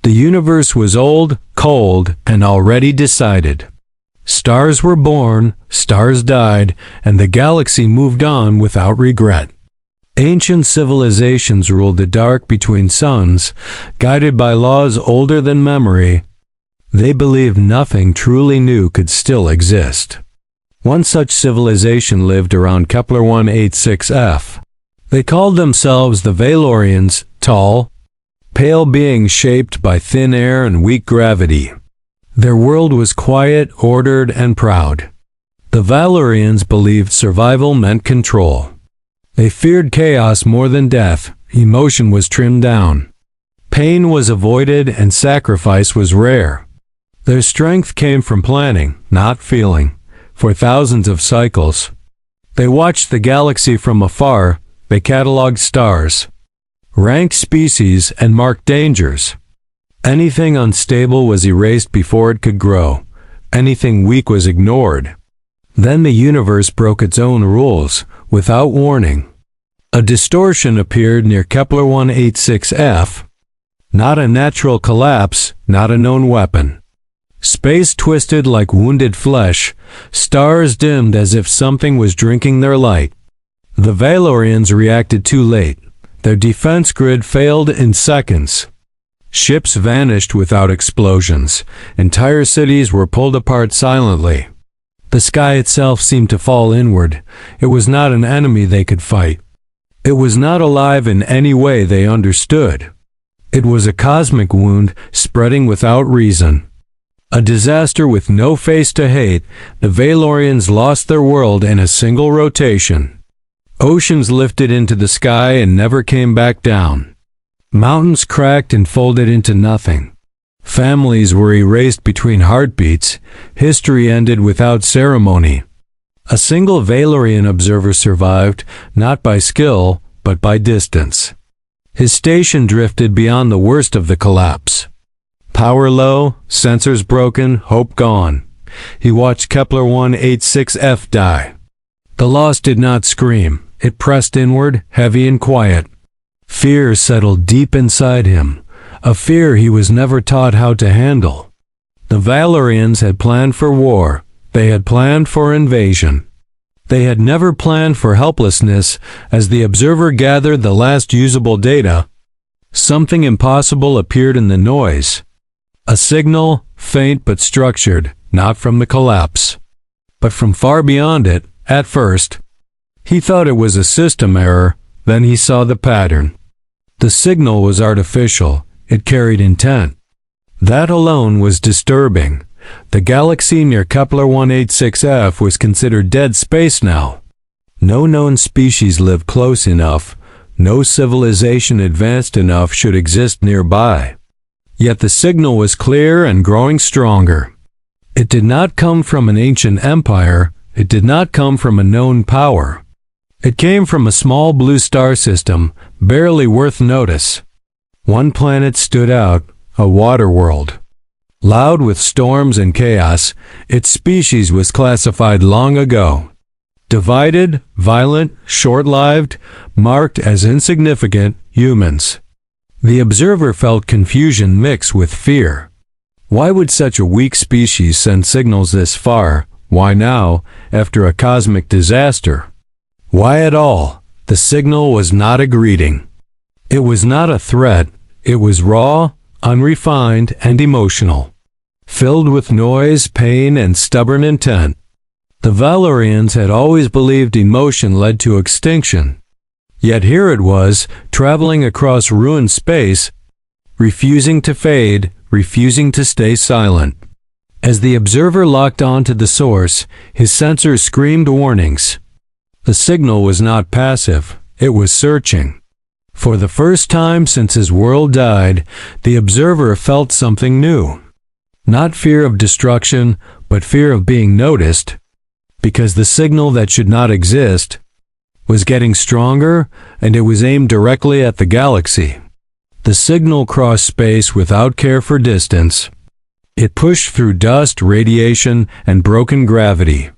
The universe was old, cold, and already decided. Stars were born, stars died, and the galaxy moved on without regret. Ancient civilizations ruled the dark between suns, guided by laws older than memory. They believed nothing truly new could still exist. One such civilization lived around Kepler-186f. They called themselves the Valorians, tall, pale beings shaped by thin air and weak gravity. Their world was quiet, ordered, and proud. The Valorians believed survival meant control. They feared chaos more than death. Emotion was trimmed down. Pain was avoided and sacrifice was rare. Their strength came from planning, not feeling. For thousands of cycles, they watched the galaxy from afar. They cataloged stars, ranked species, and marked dangers. Anything unstable was erased before it could grow. Anything weak was ignored. Then the universe broke its own rules, without warning. A distortion appeared near Kepler-186f. Not a natural collapse, not a known weapon. Space twisted like wounded flesh, stars dimmed as if something was drinking their light. The Valorians reacted too late. Their defense grid failed in seconds. Ships vanished without explosions. Entire cities were pulled apart silently. The sky itself seemed to fall inward. It was not an enemy they could fight. It was not alive in any way they understood. It was a cosmic wound spreading without reason. A disaster with no face to hate. The Valorians lost their world in a single rotation. Oceans lifted into the sky and never came back down. Mountains cracked and folded into nothing. Families were erased between heartbeats. History ended without ceremony. A single Valorian observer survived, not by skill, but by distance. His station drifted beyond the worst of the collapse. Power low, sensors broken, hope gone. He watched Kepler-186f die. The loss did not scream. It pressed inward, heavy and quiet. Fear settled deep inside him, a fear he was never taught how to handle. The Valorians had planned for war. They had planned for invasion. They had never planned for helplessness. As the observer gathered the last usable data, something impossible appeared in the noise. A signal, faint but structured, not from the collapse, but from far beyond it. At first, he thought it was a system error. Then he saw the pattern. The signal was artificial. It carried intent. That alone was disturbing. The galaxy near Kepler-186f was considered dead space now. No known species lived close enough. No civilization advanced enough should exist nearby. Yet the signal was clear and growing stronger. It did not come from an ancient empire. It did not come from a known power. It came from a small blue star system, barely worth notice. One planet stood out, a water world. Loud with storms and chaos, its species was classified long ago. Divided, violent, short-lived, marked as insignificant, humans. The observer felt confusion mixed with fear. Why would such a weak species send signals this far? Why now, after a cosmic disaster? Why at all? The signal was not a greeting. It was not a threat. It was raw, unrefined, and emotional. Filled with noise, pain, and stubborn intent. The Valorians had always believed emotion led to extinction. Yet here it was, traveling across ruined space, refusing to fade, refusing to stay silent. As the observer locked onto the source, his sensors screamed warnings. The signal was not passive, it was searching. For the first time since his world died, the observer felt something new. Not fear of destruction, but fear of being noticed, because the signal that should not exist was getting stronger, and it was aimed directly at the galaxy. The signal crossed space without care for distance. It pushed through dust, radiation, and broken gravity.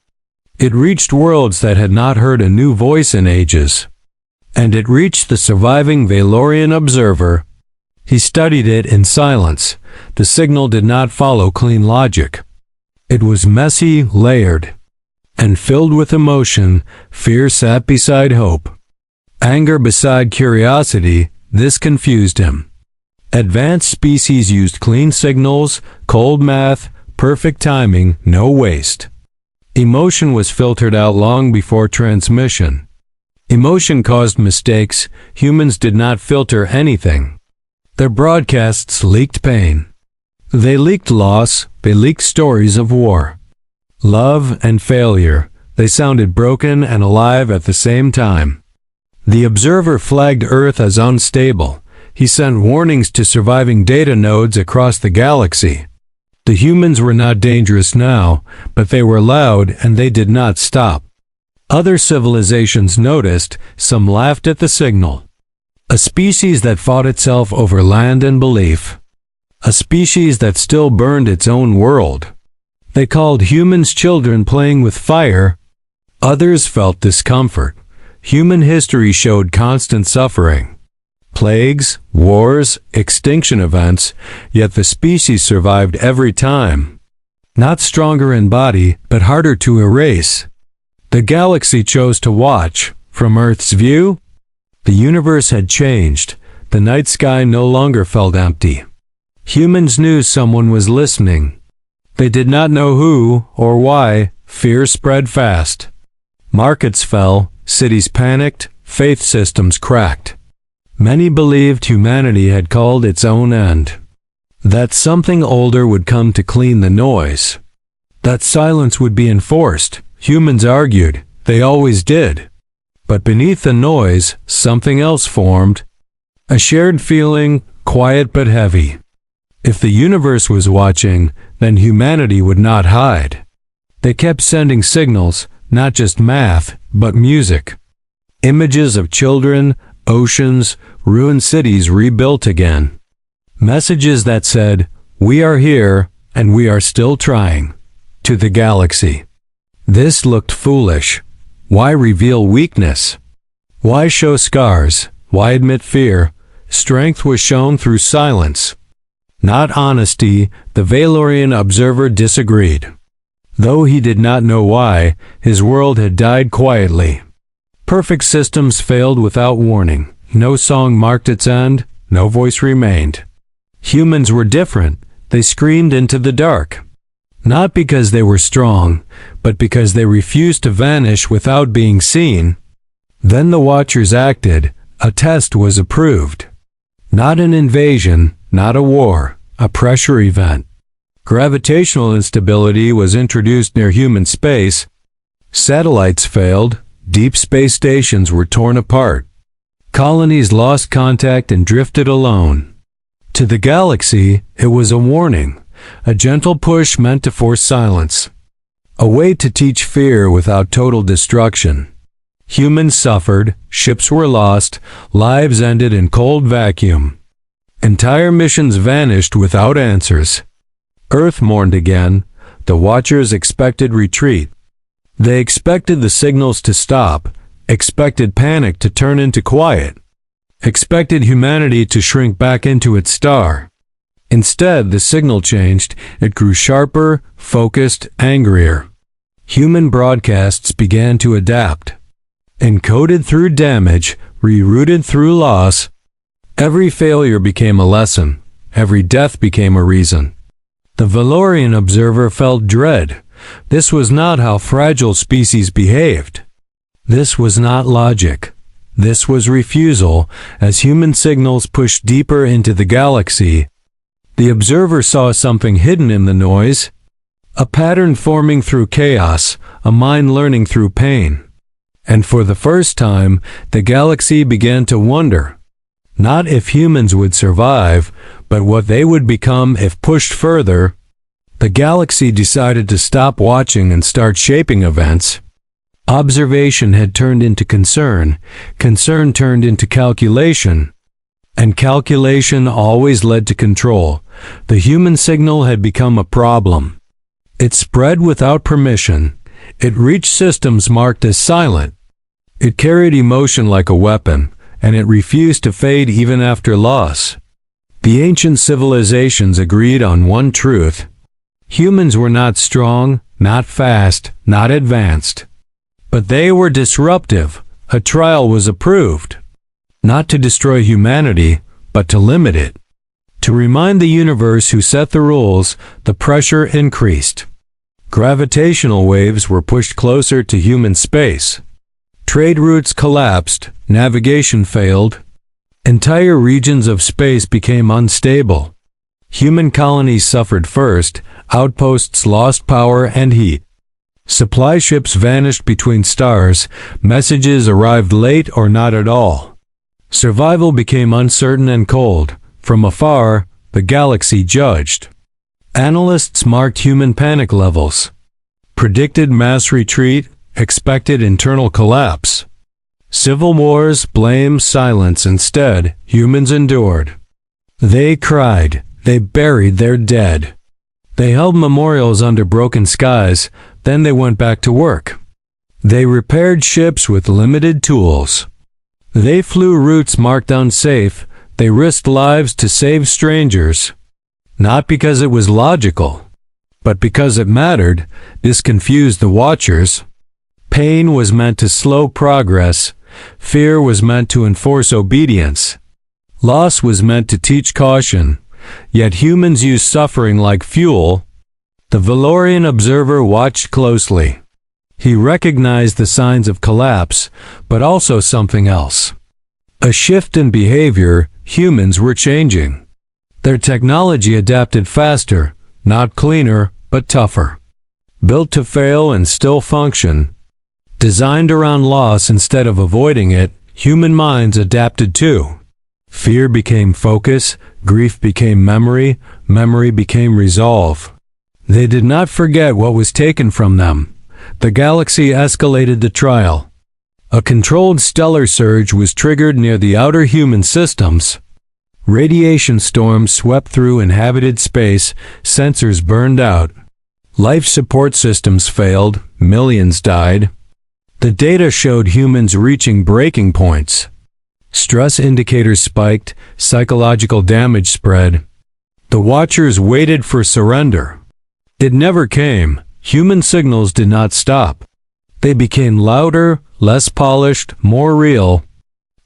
It reached worlds that had not heard a new voice in ages. And it reached the surviving Valorian observer. He studied it in silence. The signal did not follow clean logic. It was messy, layered, and filled with emotion. Fear sat beside hope. Anger beside curiosity. This confused him. Advanced species used clean signals, cold math, perfect timing, no waste. Emotion was filtered out long before transmission. Emotion caused mistakes. Humans did not filter anything. Their broadcasts leaked pain. They leaked loss. They leaked stories of war, love, and failure. They sounded broken and alive at the same time. The observer flagged Earth as unstable. He sent warnings to surviving data nodes across the galaxy. The humans were not dangerous now, but they were loud and they did not stop. Other civilizations noticed. Some laughed at the signal. A species that fought itself over land and belief. A species that still burned its own world. They called humans children playing with fire. Others felt discomfort. Human history showed constant suffering. Plagues, wars, extinction events, yet the species survived every time. Not stronger in body, but harder to erase. The galaxy chose to watch. From Earth's view, the universe had changed. The night sky no longer felt empty. Humans knew someone was listening. They did not know who or why. Fear spread fast. Markets fell, cities panicked, faith systems cracked. Many believed humanity had called its own end. That something older would come to clean the noise. That silence would be enforced. Humans argued. They always did. But beneath the noise, something else formed. A shared feeling, quiet but heavy. If the universe was watching, then humanity would not hide. They kept sending signals, not just math, but music. Images of children, oceans, ruined cities rebuilt again. Messages that said, "We are here, and we are still trying." To the galaxy. This looked foolish. Why reveal weakness? Why show scars? Why admit fear? Strength was shown through silence. Not honesty. The Valorian observer disagreed. Though he did not know why, his world had died quietly. Perfect systems failed without warning. No song marked its end. No voice remained. Humans were different. They screamed into the dark. Not because they were strong, but because they refused to vanish without being seen. Then the Watchers acted. A test was approved. Not an invasion, not a war, a pressure event. Gravitational instability was introduced near human space. Satellites failed. Deep space stations were torn apart. Colonies lost contact and drifted alone. To the galaxy, it was a warning. A gentle push meant to force silence. A way to teach fear without total destruction. Humans suffered, ships were lost, lives ended in cold vacuum. Entire missions vanished without answers. Earth mourned again. The Watchers expected retreat. They expected the signals to stop, expected panic to turn into quiet, expected humanity to shrink back into its star. Instead, the signal changed. It grew sharper, focused, angrier. Human broadcasts began to adapt. Encoded through damage, rerouted through loss. Every failure became a lesson. Every death became a reason. The Valorian observer felt dread. This was not how fragile species behaved. This was not logic. This was refusal. As human signals pushed deeper into the galaxy, the observer saw something hidden in the noise. A pattern forming through chaos, a mind learning through pain. And for the first time, the galaxy began to wonder. Not if humans would survive, but what they would become if pushed further. The galaxy decided to stop watching and start shaping events. Observation had turned into concern. Concern turned into calculation. And calculation always led to control. The human signal had become a problem. It spread without permission. It reached systems marked as silent. It carried emotion like a weapon, and it refused to fade even after loss. The ancient civilizations agreed on one truth. Humans were not strong, not fast, not advanced. But they were disruptive. A trial was approved. Not to destroy humanity, but to limit it. To remind the universe who set the rules, the pressure increased. Gravitational waves were pushed closer to human space. Trade routes collapsed, navigation failed. Entire regions of space became unstable. Human colonies suffered first, outposts lost power and heat. Supply ships vanished between stars, messages arrived late or not at all. Survival became uncertain and cold. From afar, the galaxy judged. Analysts marked human panic levels, predicted mass retreat, expected internal collapse. Civil wars, blame, silence. Instead, humans endured. They cried. They buried their dead. They held memorials under broken skies, then they went back to work. They repaired ships with limited tools. They flew routes marked unsafe. They risked lives to save strangers. Not because it was logical, but because it mattered. This confused the watchers. Pain was meant to slow progress. Fear was meant to enforce obedience. Loss was meant to teach caution. Yet humans used suffering like fuel. The Valorian observer watched closely. He recognized the signs of collapse, but also something else. A shift in behavior. Humans were changing. Their technology adapted faster, not cleaner, but tougher. Built to fail and still function. Designed around loss instead of avoiding it, human minds adapted too. Fear became focus, grief became memory, memory became resolve. They did not forget what was taken from them. The galaxy escalated the trial. A controlled stellar surge was triggered near the outer human systems. Radiation storms swept through inhabited space, sensors burned out. Life support systems failed, millions died. The data showed humans reaching breaking points. Stress indicators spiked, psychological damage spread. The watchers waited for surrender. It never came. Human signals did not stop. They became louder, less polished, more real.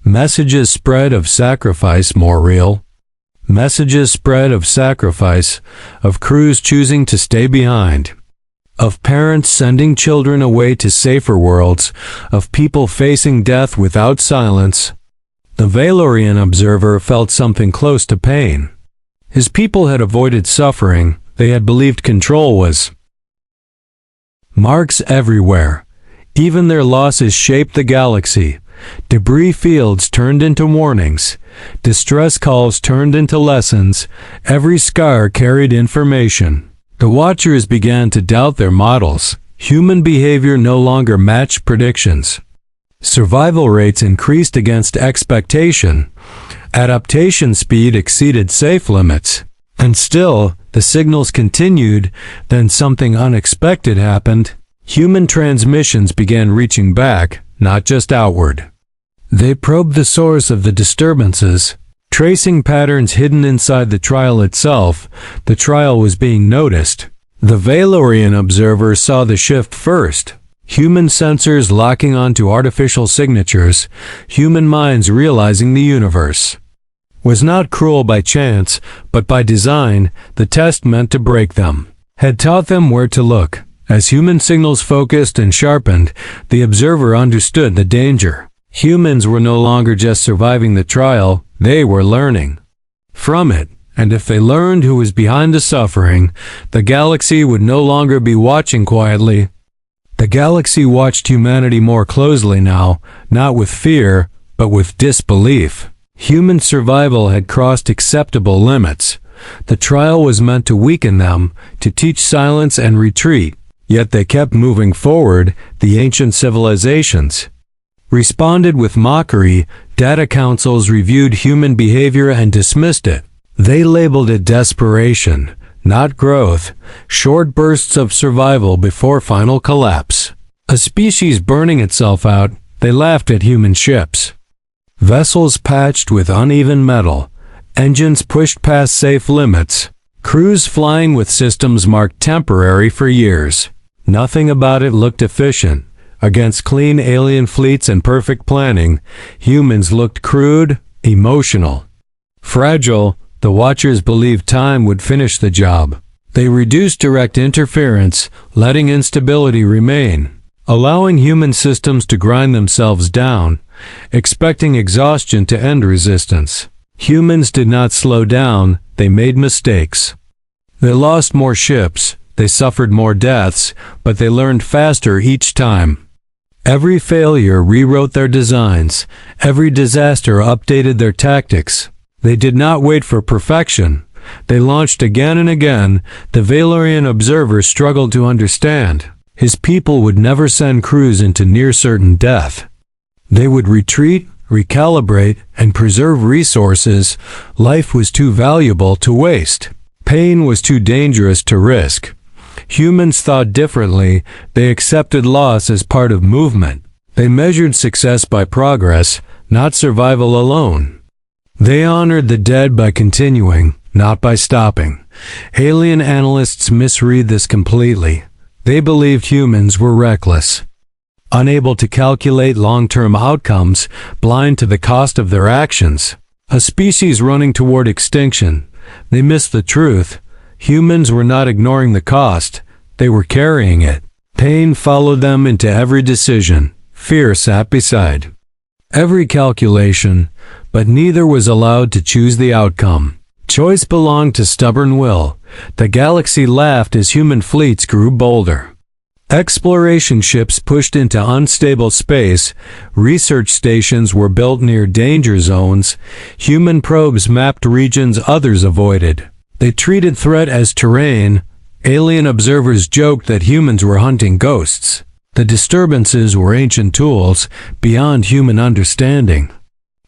Messages spread of sacrifice, more real. Messages spread of sacrifice, of crews choosing to stay behind, of parents sending children away to safer worlds, of people facing death without silence. The Valorian observer felt something close to pain. His people had avoided suffering. They had believed control was. Marks everywhere. Even their losses shaped the galaxy. Debris fields turned into warnings. Distress calls turned into lessons. Every scar carried information. The watchers began to doubt their models. Human behavior no longer matched predictions. Survival rates increased against expectation. Adaptation speed exceeded safe limits. And still, the signals continued. Then something unexpected happened. Human transmissions began reaching back, not just outward. They probed the source of the disturbances, tracing patterns hidden inside the trial itself. The trial was being noticed. The Valorian observer saw the shift first. Human sensors locking onto artificial signatures, human minds realizing the universe was not cruel by chance, but by design. The test meant to break them, had taught them where to look. As human signals focused and sharpened, the observer understood the danger. Humans were no longer just surviving the trial, they were learning from it. And if they learned who was behind the suffering, the galaxy would no longer be watching quietly. The galaxy watched humanity more closely now, not with fear, but with disbelief. Human survival had crossed acceptable limits. The trial was meant to weaken them, to teach silence and retreat. Yet they kept moving forward. The ancient civilizations responded with mockery. Data councils reviewed human behavior and dismissed it. They labeled it desperation, not growth, short bursts of survival before final collapse. A species burning itself out. They laughed at human ships. Vessels patched with uneven metal, Engines pushed past safe limits. Crews flying with systems marked temporary for years. Nothing about it looked efficient. Against clean alien fleets and perfect planning, humans looked crude, emotional. Fragile, the Watchers believed time would finish the job. They reduced direct interference, letting instability remain, allowing human systems to grind themselves down, expecting exhaustion to end resistance. Humans did not slow down, they made mistakes. They lost more ships, they suffered more deaths, but they learned faster each time. Every failure rewrote their designs, every disaster updated their tactics. They did not wait for perfection. They launched again and again. The Valorian observer struggled to understand. His people would never send crews into near-certain death. They would retreat, recalibrate, and preserve resources. Life was too valuable to waste. Pain was too dangerous to risk. Humans thought differently. They accepted loss as part of movement. They measured success by progress, not survival alone. They honored the dead by continuing, not by stopping. Alien analysts misread this completely. They believed humans were reckless, unable to calculate long-term outcomes, blind to the cost of their actions. A species running toward extinction. They missed the truth. Humans were not ignoring the cost. They were carrying it. Pain followed them into every decision. Fear sat beside every calculation, but neither was allowed to choose the outcome. Choice belonged to stubborn will. The galaxy laughed as human fleets grew bolder. Exploration ships pushed into unstable space. Research stations were built near danger zones. Human probes mapped regions others avoided. They treated threat as terrain. Alien observers joked that humans were hunting ghosts. The disturbances were ancient tools, beyond human understanding.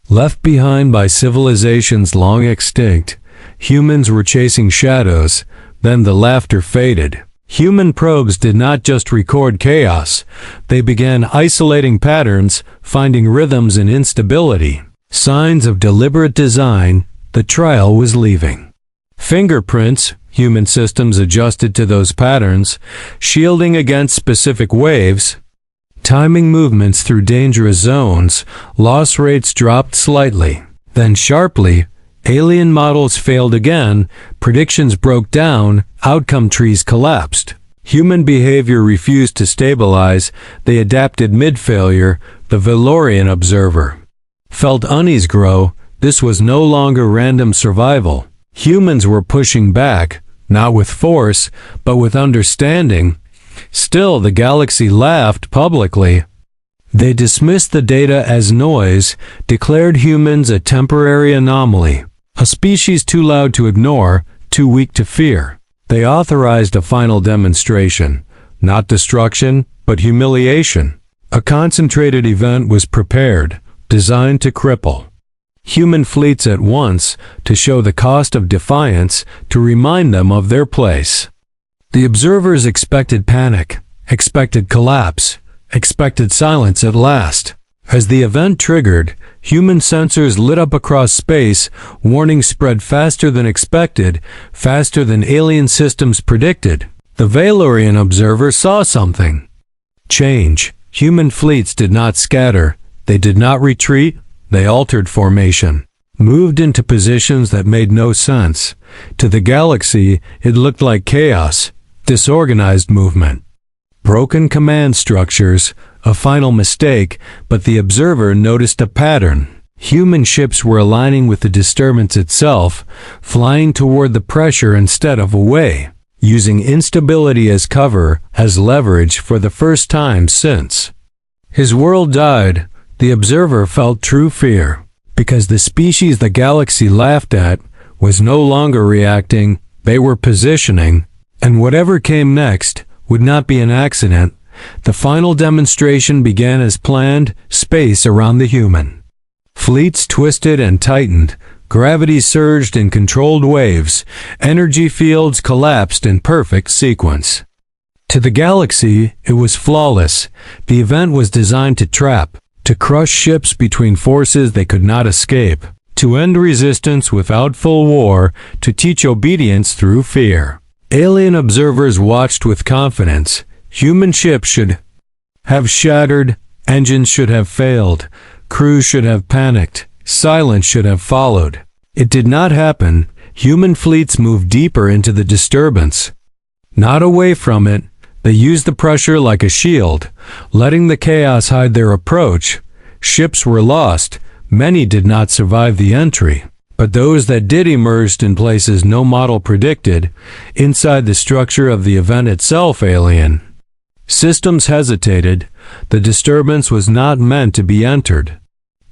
Left behind by civilizations long extinct, humans were chasing shadows. Then the laughter faded. Human probes did not just record chaos. They began isolating patterns, finding rhythms in instability. Signs of deliberate design. The trial was leaving. Fingerprints. Human systems adjusted to those patterns, shielding against specific waves, timing movements through dangerous zones. Loss rates dropped slightly. Then sharply, alien models failed again, predictions broke down, outcome trees collapsed. Human behavior refused to stabilize. They adapted mid-failure. The Valorian observer felt unease grow. This was no longer random survival. Humans were pushing back, not with force, but with understanding. Still, the galaxy laughed publicly. They dismissed the data as noise, declared humans a temporary anomaly, a species too loud to ignore, too weak to fear. They authorized a final demonstration, not destruction, but humiliation. A concentrated event was prepared, designed to cripple human fleets at once, to show the cost of defiance, to remind them of their place. The observers expected panic, expected collapse, expected silence at last. As the event triggered, human sensors lit up across space. Warnings spread faster than expected, faster than alien systems predicted. The Valorian observer saw something. Change. Human fleets did not scatter. They did not retreat. They altered formation, moved into positions that made no sense. To the galaxy, it looked like chaos, disorganized movement, broken command structures, a final mistake, but the observer noticed a pattern. Human ships were aligning with the disturbance itself, flying toward the pressure instead of away, using instability as cover, as leverage for the first time since his world died. The observer felt true fear, because the species the galaxy laughed at was no longer reacting. They were positioning, and whatever came next would not be an accident. The final demonstration began as planned, space around the human. Fleets twisted and tightened, gravity surged in controlled waves, energy fields collapsed in perfect sequence. To the galaxy, it was flawless. The event was designed to trap, to crush ships between forces they could not escape, to end resistance without full war, to teach obedience through fear. Alien observers watched with confidence. Human ships should have shattered, engines should have failed, crews should have panicked, silence should have followed. It did not happen. Human fleets moved deeper into the disturbance. Not away from it, they used the pressure like a shield, letting the chaos hide their approach. Ships were lost. Many did not survive the entry, but those that did emerged in places no model predicted, inside the structure of the event itself. Alien systems hesitated. The disturbance was not meant to be entered.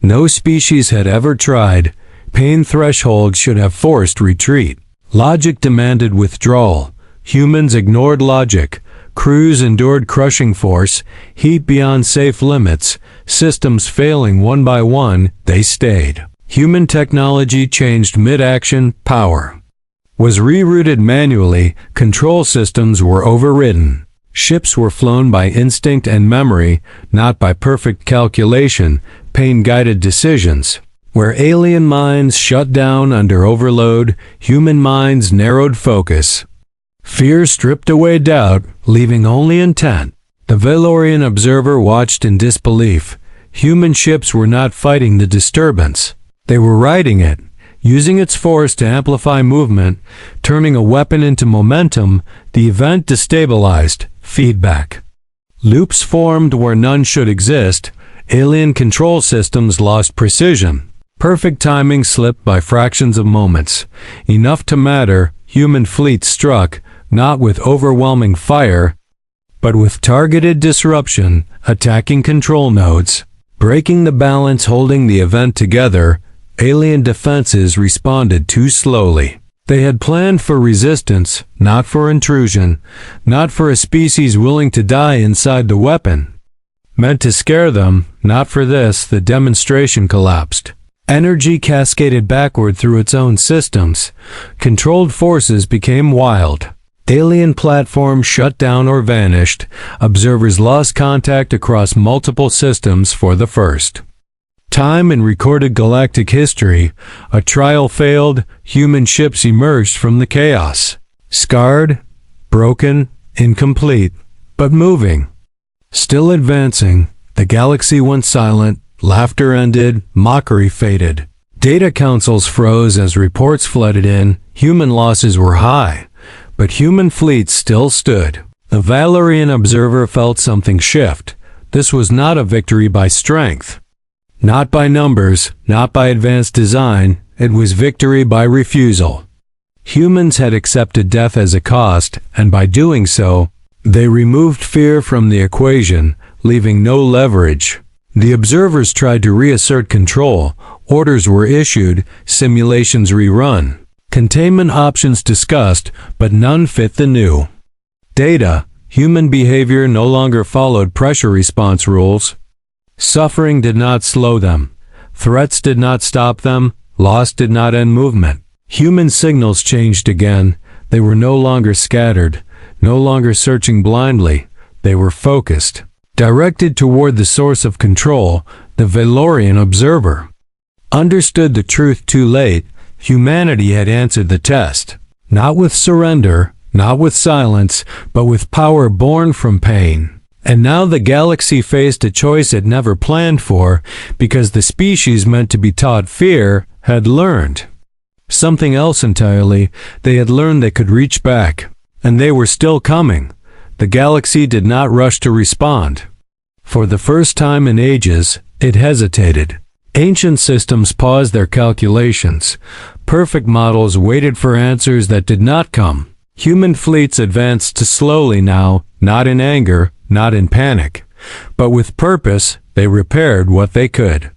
No species had ever tried. Pain thresholds should have forced retreat. Logic demanded withdrawal. Humans ignored logic. Crews endured crushing force, heat beyond safe limits. Systems failing one by one, they stayed. Human technology changed mid-action. Power was rerouted manually. Control systems were overridden. Ships were flown by instinct and memory, not by perfect calculation, pain-guided decisions. Where alien minds shut down under overload, human minds narrowed focus. Fear stripped away doubt, leaving only intent. The Valorian observer watched in disbelief. Human ships were not fighting the disturbance. They were riding it, using its force to amplify movement, turning a weapon into momentum. The event destabilized. Feedback loops formed where none should exist. Alien control systems lost precision. Perfect timing slipped by fractions of moments. Enough to matter. Human fleets struck, not with overwhelming fire, but with targeted disruption, attacking control nodes, breaking the balance holding the event together. Alien defenses responded too slowly. They had planned for resistance, not for intrusion, not for a species willing to die inside the weapon. Meant to scare them, not for this. The demonstration collapsed. Energy cascaded backward through its own systems. Controlled forces became wild. Alien platforms shut down or vanished. Observers lost contact across multiple systems for the first time in recorded galactic history. A trial failed. Human ships emerged from the chaos. Scarred, broken, incomplete, but moving. Still advancing. The galaxy went silent. Laughter ended. Mockery faded. Data councils froze as reports flooded in. Human losses were high, but human fleets still stood. The Valorian observer felt something shift. This was not a victory by strength. Not by numbers, not by advanced design. It was victory by refusal. Humans had accepted death as a cost, and by doing so, they removed fear from the equation, leaving no leverage. The observers tried to reassert control. Orders were issued, simulations rerun, containment options discussed, but none fit the new data. Human behavior no longer followed pressure response rules. Suffering did not slow them. Threats did not stop them. Loss did not end movement. Human signals changed again. They were no longer scattered, no longer searching blindly. They were focused, directed toward the source of control. The Valorian observer understood the truth too late. Humanity had answered the test, not with surrender, not with silence, but with power born from pain. And now the galaxy faced a choice it never planned for, because the species meant to be taught fear had learned something else entirely. They had learned they could reach back, and they were still coming. The galaxy did not rush to respond. For the first time in ages, it hesitated. Ancient systems paused their calculations. Perfect models waited for answers that did not come. Human fleets advanced slowly now, not in anger, not in panic, but with purpose. They repaired what they could.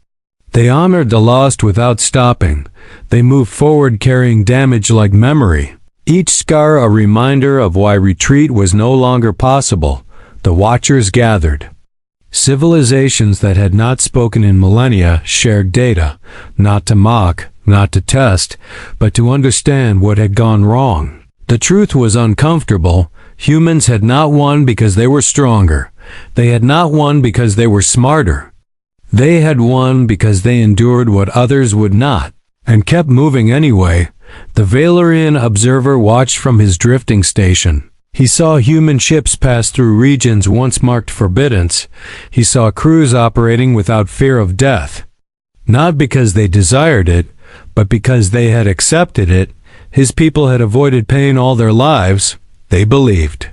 They honored the lost without stopping. They moved forward carrying damage like memory. Each scar a reminder of why retreat was no longer possible. The Watchers gathered. Civilizations that had not spoken in millennia shared data, not to mock, not to test, but to understand what had gone wrong. The truth was uncomfortable. Humans had not won because they were stronger. They had not won because they were smarter. They had won because they endured what others would not. and kept moving anyway. The Valerian observer watched from his drifting station. He saw human ships pass through regions once marked forbiddance. He saw crews operating without fear of death. Not because they desired it, but because they had accepted it. His people had avoided pain all their lives, they believed.